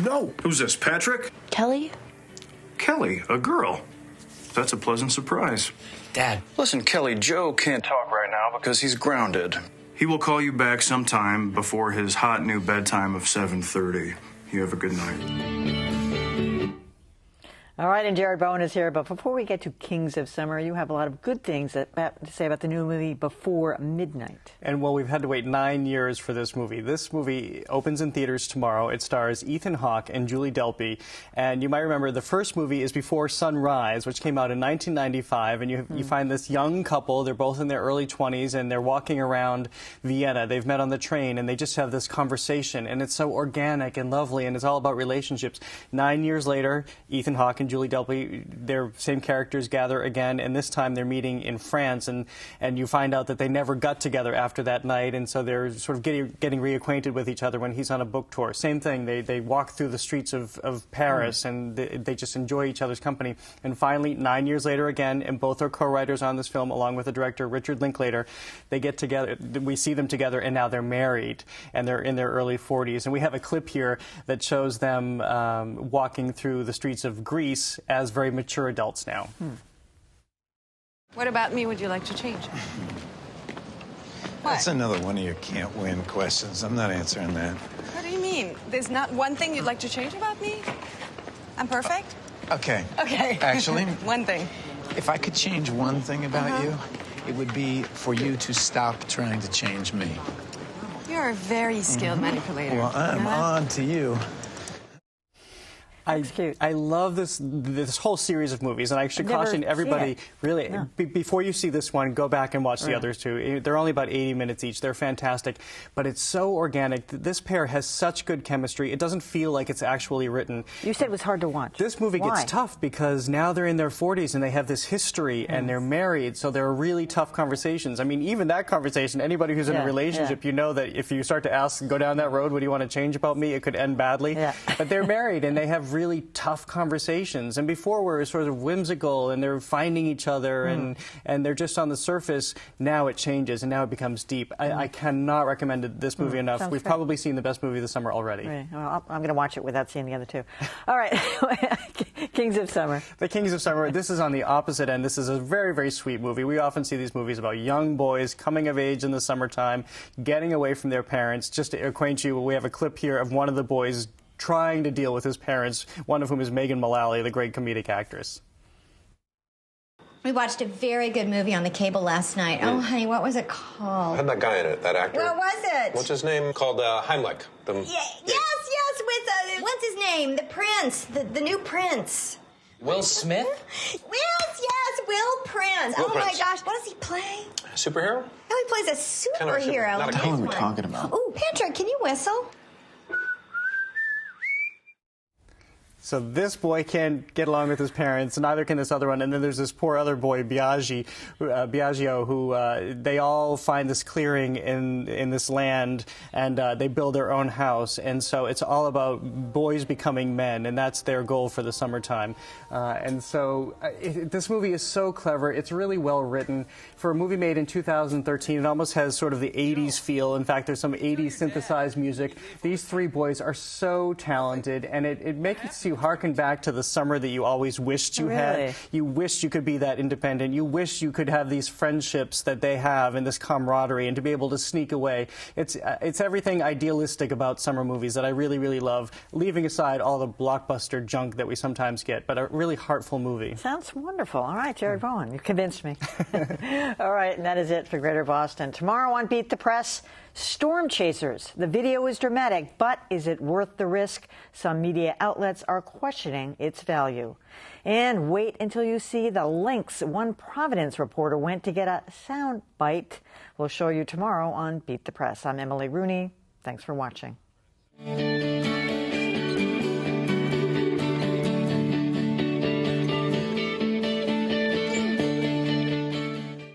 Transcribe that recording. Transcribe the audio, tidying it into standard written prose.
No. Who's this, Patrick? Kelly? Kelly, a girl. That's a pleasant surprise. Dad. Listen, Kelly, Joe can't talk right now because he's grounded. He will call you back sometime before his hot new bedtime of 7:30. You have a good night. All right, and Jared Bowen is here. But before we get to Kings of Summer, you have a lot of good things to say about the new movie Before Midnight. And, well, we've had to wait 9 years for this movie. This movie opens in theaters tomorrow. It stars Ethan Hawke and Julie Delpy. And you might remember the first movie is Before Sunrise, which came out in 1995. And you find this young couple. They're both in their early 20s, and they're walking around Vienna. They've met on the train, and they just have this conversation. And it's so organic and lovely, and it's all about relationships. 9 years later, Ethan Hawke and Julie Delpy, their same characters gather again, and this time they're meeting in France, and you find out that they never got together after that night, and so they're sort of getting reacquainted with each other when he's on a book tour. Same thing, they walk through the streets of Paris, and they just enjoy each other's company. And finally, 9 years later again, and both are co-writers on this film, along with the director Richard Linklater, they get together, we see them together, and now they're married, and they're in their early 40s. And we have a clip here that shows them walking through the streets of Greece as very mature adults now. What about me would you like to change? That's another one of your can't-win questions. I'm not answering that. What do you mean? There's not one thing you'd like to change about me? I'm perfect? Okay. Okay. Actually, one thing. if I could change one thing about you, it would be for you to stop trying to change me. You're a very skilled manipulator. Well, I'm on to you. I love this whole series of movies, and I should caution everybody, really, before you see this one, go back and watch the others too. They're only about 80 minutes each. They're fantastic, but it's so organic. This pair has such good chemistry. It doesn't feel like it's actually written. You said it was hard to watch. This movie gets tough because now they're in their 40s and they have this history and they're married, so there are really tough conversations. I mean, even that conversation, anybody who's in a relationship, you know that if you start to ask, go down that road, what do you want to change about me, it could end badly. But they're married and they have really tough conversations. And before we were sort of whimsical and they're finding each other and they're just on the surface. Now it changes and now it becomes deep. I cannot recommend this movie enough. We've probably seen the best movie of the summer already. Well, I'm going to watch it without seeing the other two. All right. Kings of Summer. The Kings of Summer. This is on the opposite end. This is a very, very sweet movie. We often see these movies about young boys coming of age in the summertime, getting away from their parents. Just to acquaint you, we have a clip here of one of the boys trying to deal with his parents, one of whom is Megan Mullally, the great comedic actress. We watched a very good movie on the cable last night. Oh, honey, what was it called? Had that guy in it, that actor. What was it? What's his name? Called Heimlich. Yes, with, what's his name? The prince, the new prince. Will Smith? Yes, Will Prince. Will oh, Prince. My gosh, what does he play? Superhero? No, he plays a superhero. Not a What are we talking about? Ooh, Patrick, can you whistle? So this boy can't get along with his parents, neither can this other one. And then there's this poor other boy, Biagio, who they all find this clearing in this land, and they build their own house. And so it's all about boys becoming men, and that's their goal for the summertime. And so this movie is so clever. It's really well written. For a movie made in 2013, it almost has sort of the 80s feel. In fact, there's some 80s synthesized music. These three boys are so talented, and it makes you harken back to the summer that you always wished you had. You wished you could be that independent. You wish you could have these friendships that they have and this camaraderie and to be able to sneak away. It's everything idealistic about summer movies that I really, really love, leaving aside all the blockbuster junk that we sometimes get, but a really heartful movie. Sounds wonderful. All right, Jared Bowen, you convinced me. All right, and that is it for Greater Boston. Tomorrow on Beat the Press, Storm Chasers. The video is dramatic, but is it worth the risk? Some media outlets are questioning its value. And wait until you see the lengths one Providence reporter went to get a sound bite. We'll show you tomorrow on Beat the Press. I'm Emily Rooney. Thanks for watching.